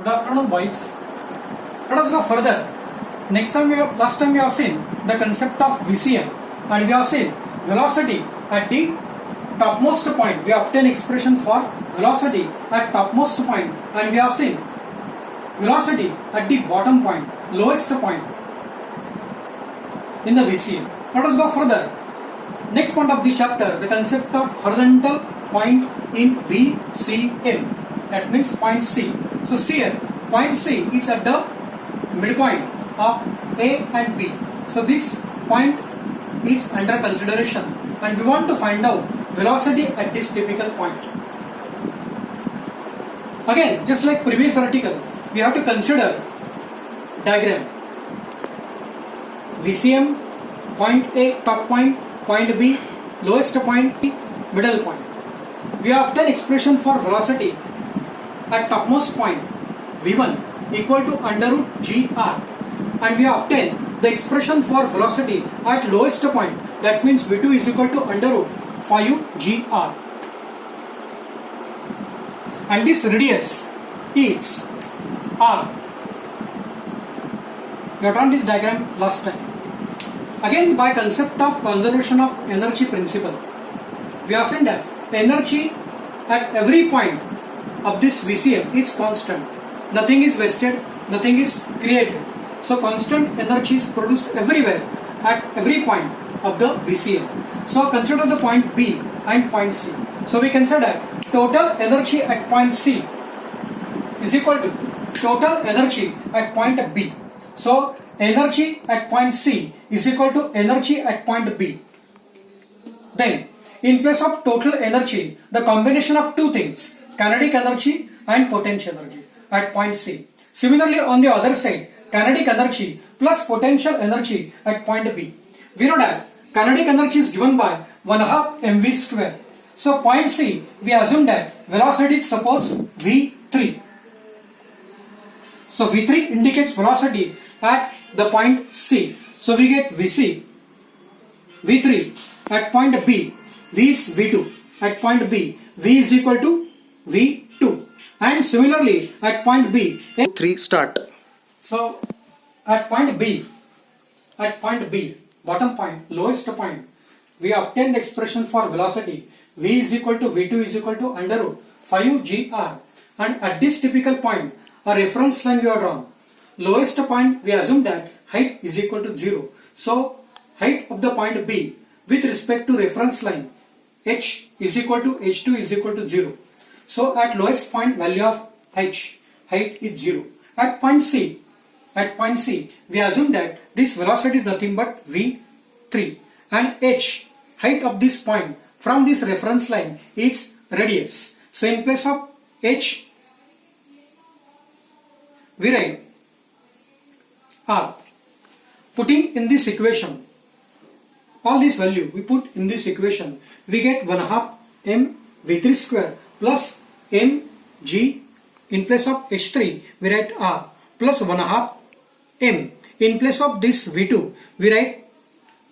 Good afternoon, boys. Let us go further. Last time we have seen the concept of VCM, and we have seen velocity at the topmost point. We obtain expression for velocity at topmost point, and we have seen velocity at the bottom point, lowest point in the VCM. Let us go further. Next point of this chapter, the concept of horizontal point in VCM. That means point C. So here, point C is at the midpoint of A and B. So this point is under consideration, and we want to find out velocity at this typical point. Again, just like previous article, we have to consider diagram. VCM, point A, top point B, lowest point, middle point. We obtain expression for velocity at topmost point V1 equal to under root gr, and we obtain the expression for velocity at lowest point, that means V2 is equal to under root 5gr, and this radius is r. We have drawn this diagram last time. Again, by concept of conservation of energy principle, we have seen that energy at every point of this VCM is constant. Nothing is wasted, nothing is created. So constant energy is produced everywhere at every point of the VCM. So consider the point B and point C. So we consider total energy at point C is equal to total energy at point B. So energy at point C is equal to energy at point B. Then in place of total energy, the combination of two things, kinetic energy and potential energy at point C. Similarly, on the other side, kinetic energy plus potential energy at point B. We know that kinetic energy is given by 1/2 mv square. So point C, we assume that velocity is suppose v3. So v3 indicates velocity at the point C. So we get vc, v3 at point B, v is v2. At point B, v is equal to v2. And similarly, at point B, 3 start. So at point B, bottom point, lowest point, we obtain the expression for velocity. V is equal to V2 is equal to under root 5gr. And at this typical point, a reference line we have drawn. Lowest point, we assume that height is equal to 0. So height of the point B with respect to reference line h is equal to h2 is equal to 0. So at lowest point, value of h, height is 0. At point C, we assume that this velocity is nothing but v3, and h, height of this point from this reference line, is radius. So in place of h, we write r. Putting in this equation, all this value we put in this equation, we get 1/2 m v3 square plus mg. In place of h3 we write r plus 1/2 m. In place of this v2 we write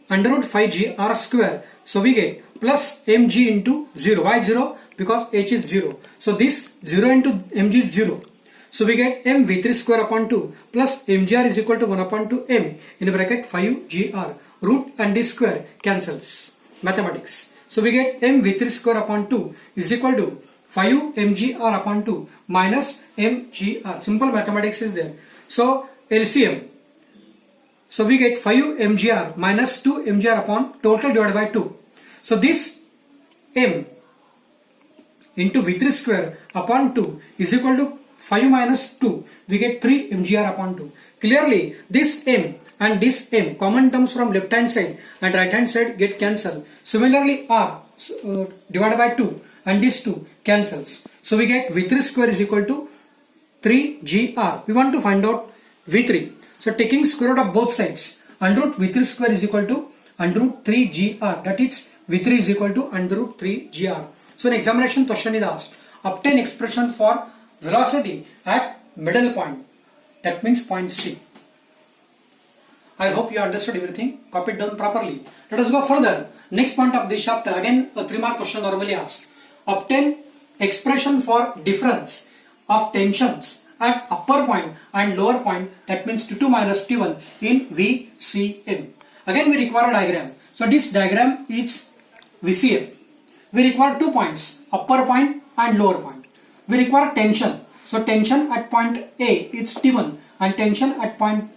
under root 5gr square. So we get plus mg into 0. Why 0? Because h is 0. So this 0 into mg is 0. So we get m v3 square upon 2 plus mgr is equal to 1 upon 2 m in bracket 5gr. Root and d square cancels. Mathematics. So we get m v3 square upon 2 is equal to 5 mgr upon 2 minus mgr. Simple mathematics is there. So LCM. So we get 5 mgr minus 2 mgr upon total divided by 2. So this m into v3 square upon 2 is equal to 5 minus 2. We get 3 mgr upon 2. Clearly this m and this m, common terms from left hand side and right hand side get cancelled. Similarly r divided by 2 and this 2 cancels. So we get v3 square is equal to 3gr. We want to find out v3. So taking square root of both sides, under root v3 square is equal to under root 3gr. That is v3 is equal to under root 3gr. So an examination question is asked. Obtain expression for velocity at middle point. That means point C. I hope you understood everything. Copy it down properly. Let us go further. Next point of this chapter. Again, a 3-mark question normally asked. Obtain expression for difference of tensions at upper point and lower point, that means T2 minus T1 in VCM. Again we require a diagram. So this diagram is VCM. We require 2 points, upper point and lower point. We require tension. So tension at point A is T1 and tension at point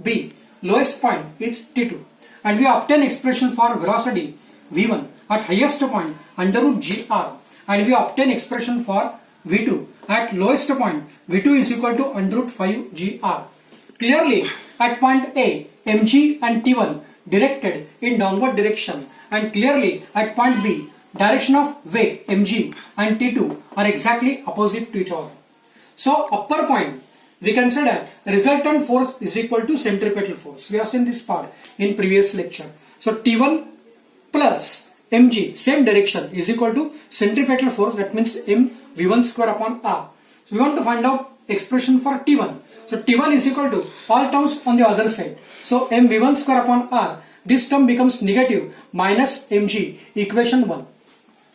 B, lowest point, is T2. And we obtain expression for velocity V1 at highest point under root gr, and we obtain expression for V2 at lowest point. V2 is equal to under root 5 gr. Clearly at point A, mg and T1 directed in downward direction, and clearly at point B, direction of weight mg and T2 are exactly opposite to each other. So upper point, we can say that resultant force is equal to centripetal force. We have seen this part in previous lecture. So T1 plus mg, same direction, is equal to centripetal force, that means m v1 square upon r. So we want to find out expression for T1. So T1 is equal to all terms on the other side. So m v1 square upon r, this term becomes negative minus mg, equation 1.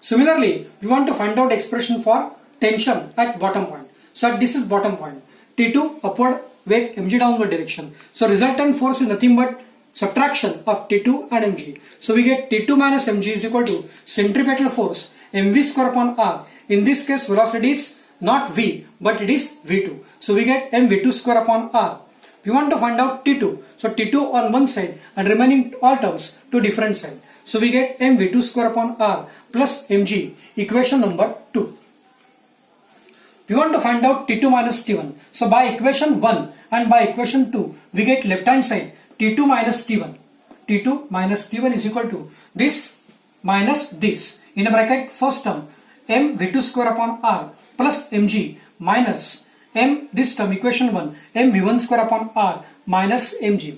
Similarly, we want to find out expression for tension at bottom point. So this is bottom point. T2 upward weight mg downward direction. So resultant force is nothing but subtraction of T2 and mg. So we get T2 minus mg is equal to centripetal force mv square upon r. In this case velocity is not v but it is v2. So we get mv2 square upon r. We want to find out T2. So T2 on one side and remaining all terms to different side. So we get mv2 square upon r plus mg, equation number 2. We want to find out T2 minus T1. So by equation 1 and by equation 2, we get left hand side T2 minus T1. T2 minus T1 is equal to this minus this. In a bracket, first term m v2 square upon r plus mg minus m, this term equation 1, m v1 square upon r minus mg.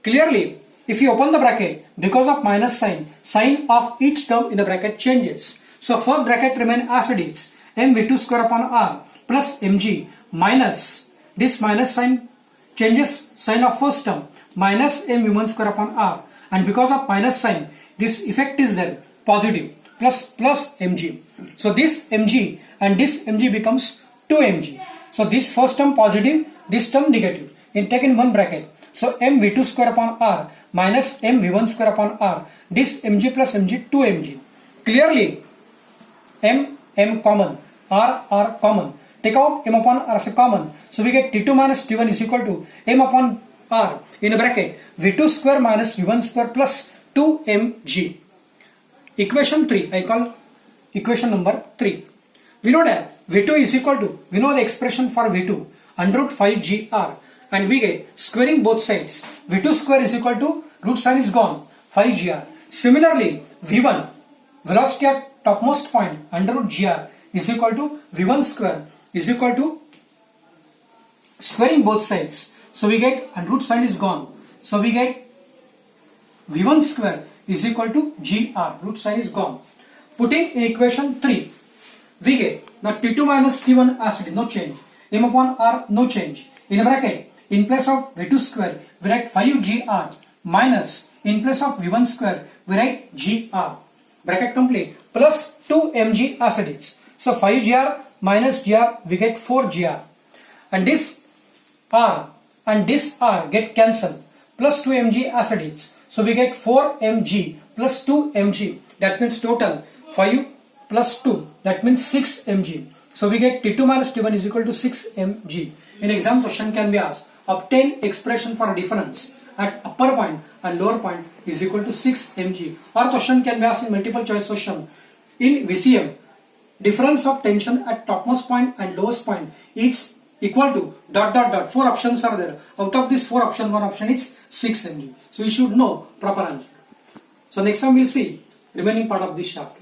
Clearly, if you open the bracket, because of minus sign of each term in the bracket changes. So first bracket remain as it is, m v2 square upon r plus mg minus this minus sign changes sign of first term minus m v1 square upon r, and because of minus sign this effect is there, positive, plus mg. So this mg and this mg becomes 2mg. So this first term positive, this term negative, in taken one bracket. So m v2 square upon r minus m v1 square upon r, this mg plus mg 2mg. Clearly m common, r common, take out m upon r as a common. So we get T2 minus T1 is equal to m upon r in a bracket v2 square minus v1 square plus 2mg. Equation 3, I call equation number 3. We know that v2 is equal to, we know the expression for v2 under root 5gr, and we get squaring both sides. v2 square is equal to, root sign is gone, 5gr. Similarly, v1, velocity at topmost point under root gr, is equal to v1 square is equal to squaring both sides. So we get, and root sign is gone. So we get v1 square is equal to gr, root sign is gone. Putting in equation 3, we get the T2 minus T1 as it is, no change, m upon r, no change. In a bracket, in place of v2 square, we write 5gr minus, in place of v1 square, we write gr. Bracket complete, plus 2mg as it is. So 5gr minus gr, we get 4gr. And this r and this r get cancelled, plus 2mg as it is. So we get 4mg plus 2mg, that means total 5 plus 2, that means 6mg. So we get T2 minus T1 is equal to 6mg. In exam question can be asked, obtain expression for a difference at upper point and lower point is equal to 6mg. Or question can be asked in multiple choice question. In VCM, difference of tension at topmost point and lowest point is equal to ... 4 options are there. Out of this 4 options, one option is 6mg. So you should know proper answer. So next time we'll see remaining part of this chapter.